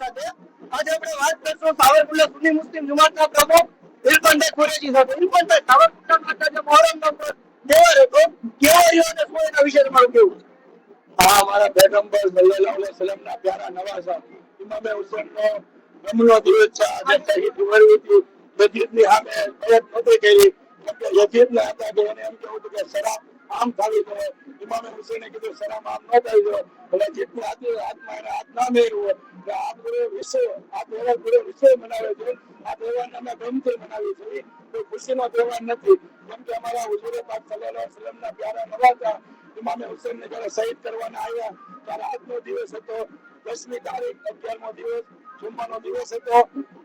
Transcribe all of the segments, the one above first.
સાથે આજે આપણે વાત કરશું સાવરકુંડલા સુન્ની મુસ્લિમ જમાતના પ્રમુખ ઇરફાનભાઈ કુરેશી સાથે. ઇરફાનભાઈ, સાવરકુંડલા માટે જે મોહરમનો તહેવાર હતો, કેવો રહ્યો અને શું એના વિશે તમારું કેવું? હા, અમારા પૈગંબર સલ્લલ્લાહુ અલૈહિ વસલ્લમના પ્યારા નવાઝા ઇમામે હુસૈનનો જન્મનો દિવસ છે. આજે શહીદ કરવી હતી. યઝીદની સામે મદદ નહોતી કરી, કેમ કે યઝીદના હતા કે એને એમ કહેવું હતું કે શરાબ આમ થવી જોઈએ. ઇમામે હુસૈને કીધું શરાબ આમ ન થવી જોઈએ. એટલે જેટલું હાથમાં એને હાથ ના મેળવ્યો કે આ પૂરો વિશ્વ, આ તહેવાર પૂરો વિશ્વ મનાવે છે. આ તહેવારને અમે ગમથી મનાવીએ છીએ, કોઈ ખુશીનો તહેવાર નથી. કેમ કે અમારા હુજૂરે પાક સલ્લલ્લાહુ અલૈહિ વસલ્લમના પ્યારા નવાઝા ઇમામે હુસૈનને જ્યારે શહીદ કરવાના આવ્યા ત્યારે આજનો દિવસ હતો 10મી તારીખ, 11મો દિવસ જુમ્માનો દિવસ હતો.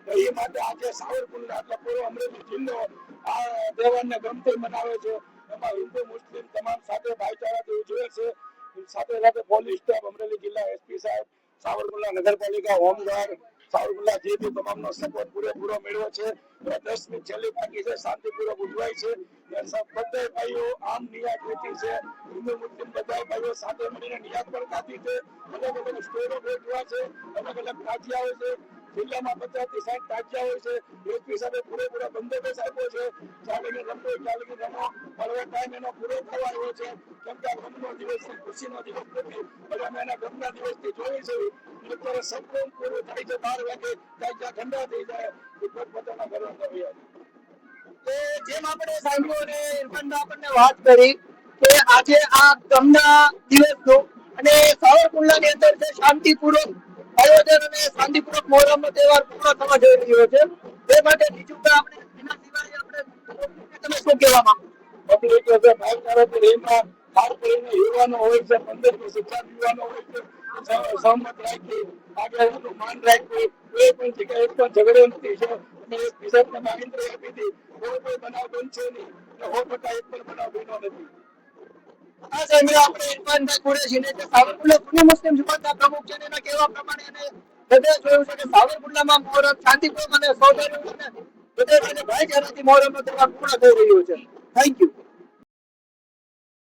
એ માટે આજે સાવરકુંડલા એટલે પૂરો અમરેલી જિલ્લો આ તહેવારને ગમથી મનાવે છે. એમાં હિન્દુ મુસ્લિમ તમામ સાથે ભાઈચારાથી ઉજવે છે. સાથે સાથે પોલીસ સ્ટાફ, અમરેલી જિલ્લા એસપી સાહેબ, સાવરકુંડલા નગરપાલિકા, હોમગાર્ડ, સાવરકુંડલા જેપી તમામનો સપોર્ટ પૂરેપૂરો મેળવ્યો છે. 10મી છેલ્લી બાકી છે, શાંતિપૂર્વક ઉજવાય છે. બધા ભાઈઓ આમ નિયાત વેચી છે. હિન્દુ મુસ્લિમ બધા ભાઈઓ સાથે મળીને નિયાત પણ કાઢી છે. અલગ અલગ સ્ટોરો ગોઠવા છે, અલગ અલગ તાજિયા હોય છે. જિલ્લામાં 50 થી 60 તાજિયા હોય છે. એસપી સાથે પૂરેપૂરો બંદોબસ્ત આપ્યો છે. ચાલીને રમો, ચાલીને રમો, હવે ટાઈમ એનો પૂરો થવા આવ્યો છે. કેમ કે આ ગમનો દિવસ છે, ખુશીનો દિવસ નથી. એટલે અમે એના ગમના દિવસથી જોઈ છે. અત્યારે સંપૂર્ણ પૂરું થાય છે. 12 વાગે તાજિયા ઠંડા થઈ જાય, પોતપોતાના ઘરે આવ્યા. તો જેમ આપણે સાંભળ્યું અને ઇરફાનભાઈ આપણને વાત કરી કે આજે આ ગમના દિવસનો અને સાવરકુંડલાની અંદર જે શાંતિપૂર્વક આયોજન અને શાંતિપૂર્વક મોહરમનો તહેવાર પૂરો થવા જઈ રહ્યો છે, તે માટે બીજું કે આપણે એના સિવાય આપણે તમે શું કહેવા માંગો? પબ્લિક એટલે ભાઈચારાથી એમાં ખાસ કરીને યુવાનો હોય છે, 15 થી 17 યુવાનો હોય છે. સહમત રાખી આગળ માન રાખી કોઈ પણ જગ્યાએ એક પણ ઝઘડો નથી છે. અને એક વિષયને બાંયધરી આપી હતી, કોઈ બનાવ બનશે નહીં. 100% એક પણ બનાવ બન્યો નથી. આ સાંભળ્યા આપણે ઇરફાનભાઈ કુરેશીને, જે સાવરકુંડલા સુન્ની મુસ્લિમ જમાતના પ્રમુખ છે, એના કહેવા પ્રમાણે એને બધે જોયું છે કે સાવરકુંડલામાં મોહરમ શાંતિપૂર્વક અને સૌજન્ય અને બધે ભાઈચારાથી મોહરમનો તહેવાર પૂરો થઈ રહ્યો છે. Thank you.